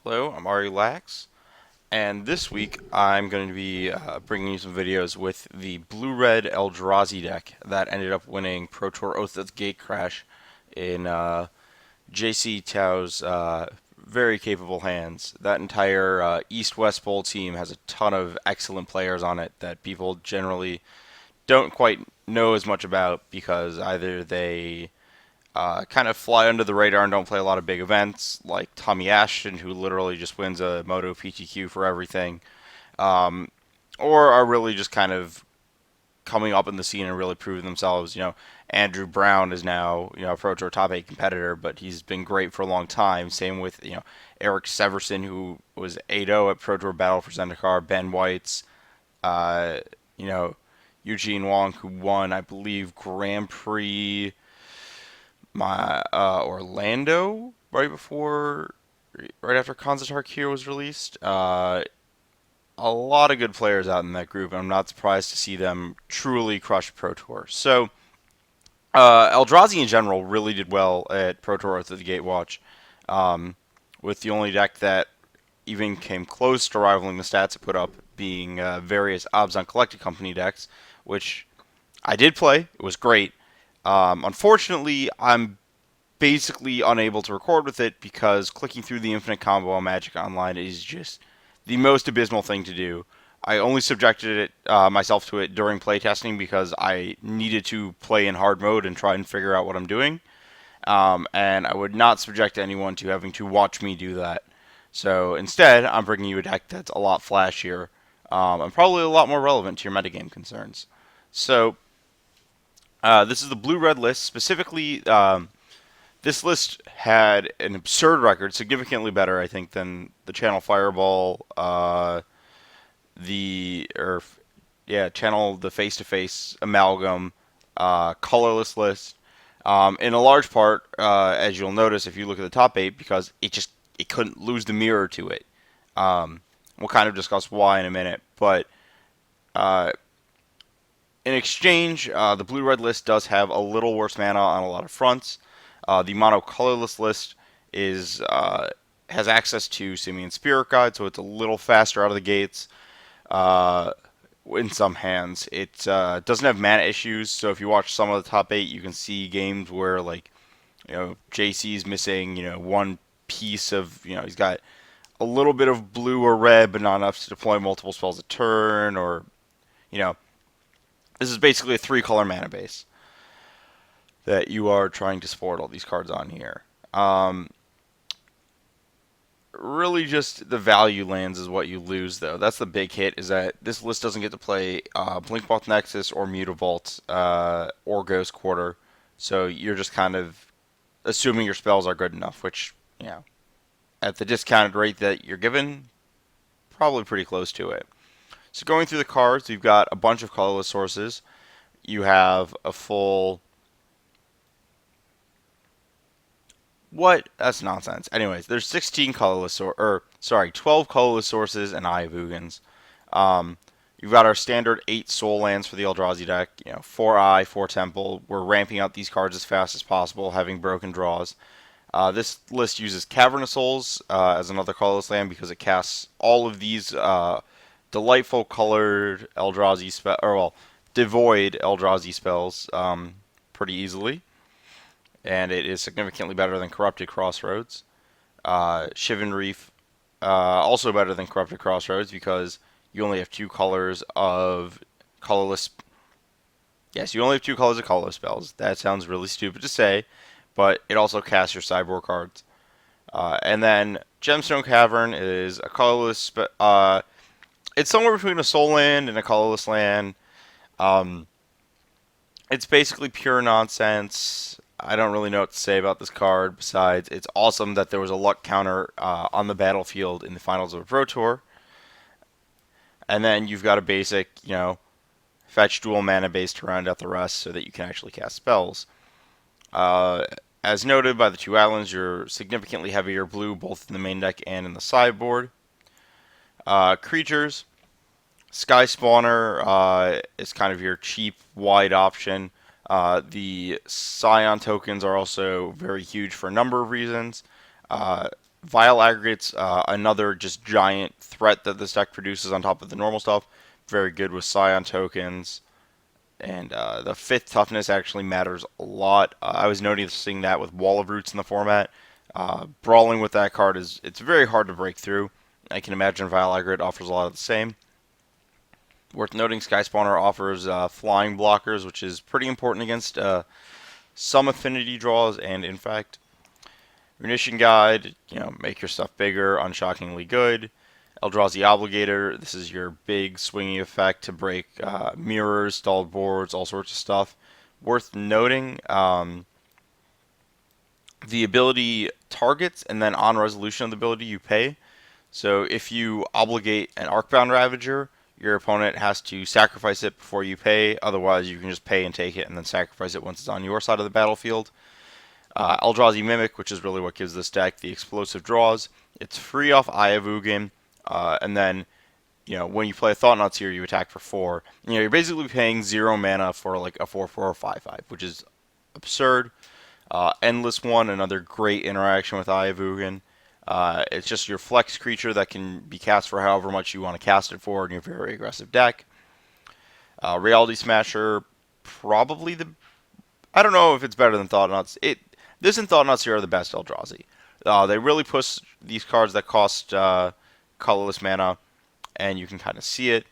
Hello, I'm Ari Lax, and this week I'm going to be bringing you some videos with the blue-red Eldrazi deck that ended up winning Pro Tour Oath of the Gatecrash in JC Tao's very capable hands. That entire East-West Bowl team has a ton of excellent players on it that people generally don't quite know as much about because either they kind of fly under the radar and don't play a lot of big events, like Tommy Ashton, who literally just wins a Moto PTQ for everything, um, or are really just kind of coming up in the scene and really proving themselves. Andrew Brown is now a Pro Tour top 8 competitor, but he's been great for a long time. Same with Eric Severson, who was 8-0 at Pro Tour Battle for Zendikar, Ben White's, uh, you know Eugene Wong, who won, I believe, Grand Prix Orlando right after Konzatar Kier was released. A lot of good players out in that group, and I'm not surprised to see them truly crush Pro Tour. So, Eldrazi in general really did well at Pro Tour at the Gatewatch, um, with the only deck that even came close to rivaling the stats it put up being various Abzan Collected Company decks, which I did play. It was great. Unfortunately, I'm basically unable to record with it because clicking through the infinite combo on Magic Online is just the most abysmal thing to do. I only subjected myself to it during playtesting because I needed to play in hard mode and try and figure out what I'm doing. And I would not subject anyone to having to watch me do that. So instead, I'm bringing you a deck that's a lot flashier, and probably a lot more relevant to your metagame concerns. So this is the blue-red list. Specifically, this list had an absurd record, significantly better, I think, than the Channel Fireball, the or Channel the Face to Face Amalgam, colorless list. In a large part, as you'll notice if you look at the top 8, because it couldn't lose the mirror to it. We'll kind of discuss why in a minute, but uh, in exchange, the blue-red list does have a little worse mana on a lot of fronts. The mono colorless list is has access to Simeon Spirit Guide, so it's a little faster out of the gates. Uh, in some hands, it doesn't have mana issues. So if you watch some of the top 8, you can see games where JC's missing one piece of he's got a little bit of blue or red, but not enough to deploy multiple spells a turn, or you know this is basically a 3-color mana base that you are trying to support all these cards on here. Really, just the value lands is what you lose, though. That's the big hit, is that this list doesn't get to play Blinkvault Nexus or Mutavault or Ghost Quarter, so you're just kind of assuming your spells are good enough, which, at the discounted rate that you're given, probably pretty close to it. So going through the cards, you've got a bunch of colorless sources. You have a full What? That's nonsense. Anyways, there's 16 colorless or sorry, 12 colorless sources and Eye of Ugins. You've got our standard 8 soul lands for the Eldrazi deck. 4 Eye, 4 Temple. We're ramping out these cards as fast as possible, having broken draws. This list uses Cavern of Souls as another colorless land because it casts all of these delightful colored Eldrazi devoid Eldrazi spells pretty easily, and it is significantly better than Corrupted Crossroads. Shivan Reef, also better than Corrupted Crossroads because you only have 2 colors of colorless. Yes, you only have 2 colors of colorless spells. That sounds really stupid to say, but it also casts your sideboard cards. And then Gemstone Cavern is a colorless. It's somewhere between a soul land and a colorless land. Um, it's basically pure nonsense. I don't really know what to say about this card besides it's awesome that there was a luck counter on the battlefield in the finals of a Pro Tour. And then you've got a basic, fetch dual mana base to round out the rest so that you can actually cast spells. Uh, as noted by the 2 islands, you're significantly heavier blue both in the main deck and in the sideboard. Creatures, Sky Spawner is kind of your cheap, wide option. The Scion tokens are also very huge for a number of reasons. Vile Aggregate's another just giant threat that this deck produces on top of the normal stuff. Very good with Scion tokens. And the fifth toughness actually matters a lot. I was noticing that with Wall of Roots in the format. Brawling with that card it's very hard to break through. I can imagine Vile Aggregate offers a lot of the same. Worth noting, Sky Spawner offers flying blockers, which is pretty important against some affinity draws, and in fact, Munition Guide, make your stuff bigger, unshockingly good. Eldrazi Obligator, this is your big swinging effect to break mirrors, stalled boards, all sorts of stuff. Worth noting, the ability targets, and then on resolution of the ability you pay. So if you obligate an Arcbound Ravager, your opponent has to sacrifice it before you pay. Otherwise, you can just pay and take it and then sacrifice it once it's on your side of the battlefield. Eldrazi Mimic, which is really what gives this deck the explosive draws. It's free off Eye of Ugin, and then when you play a Thought-Knot Seer, you attack for 4. You're basically paying 0 mana for like a 4/4 or 5/5, which is absurd. Endless One, another great interaction with Eye of Ugin. It's just your flex creature that can be cast for however much you want to cast it for in your very aggressive deck. Reality Smasher, probably I don't know if it's better than Thought-Knots. This and Thought-Knots here are the best Eldrazi. They really push these cards that cost colorless mana, and you can kind of see it.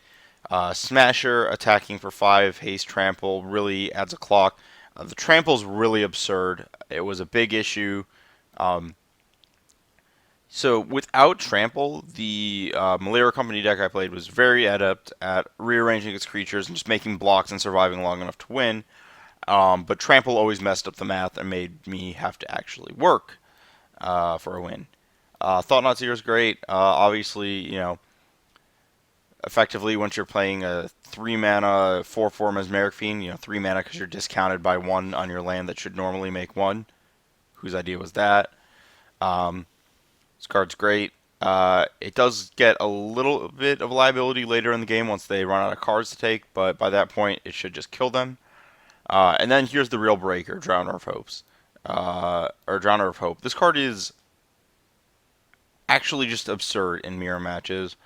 Smasher, attacking for 5, haste, trample, really adds a clock. The trample's really absurd. It was a big issue. So without trample, the Malera Company deck I played was very adept at rearranging its creatures and just making blocks and surviving long enough to win. But trample always messed up the math and made me have to actually work for a win. Thought-Knot Seer is great. Obviously, effectively once you're playing a 3 mana 4/4 Mesmeric Fiend, 3 mana because you're discounted by 1 on your land that should normally make 1. Whose idea was that? This card's great. It does get a little bit of liability later in the game once they run out of cards to take, but by that point it should just kill them. And then here's the real breaker, Drowner of Hopes. Or Drowner of Hope. This card is actually just absurd in mirror matches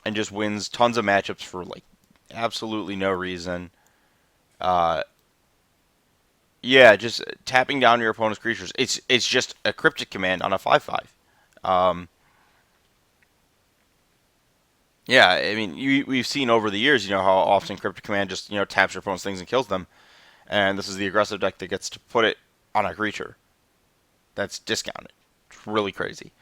and just wins tons of matchups for like absolutely no reason. Yeah, just tapping down your opponent's creatures. It's just a cryptic command on a 5/5. Yeah, I mean, we've seen over the years, how often Cryptic Command just, taps your opponent's things and kills them. And this is the aggressive deck that gets to put it on a creature that's discounted. It's really crazy.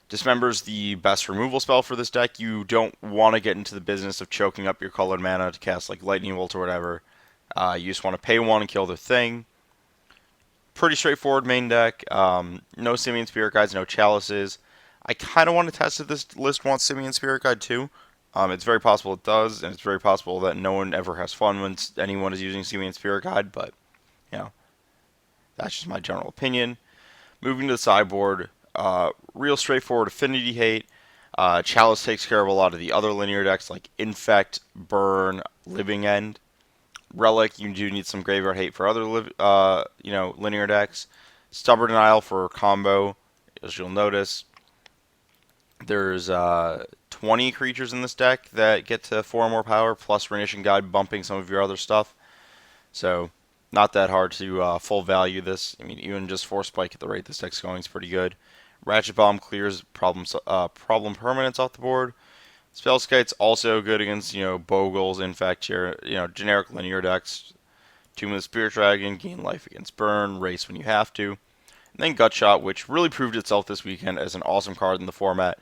Dismember's the best removal spell for this deck. You don't want to get into the business of choking up your colored mana to cast like Lightning Bolt or whatever. You just want to pay 1 and kill the thing. Pretty straightforward main deck. No Simian Spirit Guides, no Chalices. I kind of want to test if this list wants Simian Spirit Guide too. It's very possible it does, and it's very possible that no one ever has fun when anyone is using Simian Spirit Guide, but, that's just my general opinion. Moving to the sideboard, real straightforward Affinity Hate. Chalice takes care of a lot of the other linear decks like Infect, Burn, Living End. Relic, you do need some Graveyard Hate for other linear decks. Stubborn Denial for combo, as you'll notice. There's 20 creatures in this deck that get to 4 or more power, plus Rendition Guide bumping some of your other stuff. So, not that hard to full value this. I mean, even just Force Spike at the rate this deck's going is pretty good. Ratchet Bomb clears problem permanents off the board. Spellskite's also good against, Bogles, Infect, generic linear decks. Tomb of the Spirit Dragon, gain life against Burn, race when you have to. And then Gutshot, which really proved itself this weekend as an awesome card in the format.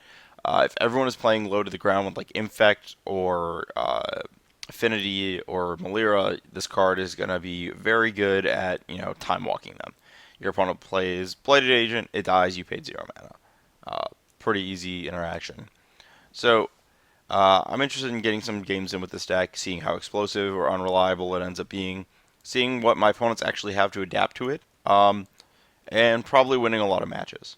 If everyone is playing low to the ground with like Infect or Affinity or Malera, this card is going to be very good at, time walking them. Your opponent plays Blighted Agent, it dies, you paid 0 mana. Pretty easy interaction. So, I'm interested in getting some games in with this deck, seeing how explosive or unreliable it ends up being, seeing what my opponents actually have to adapt to it, and probably winning a lot of matches.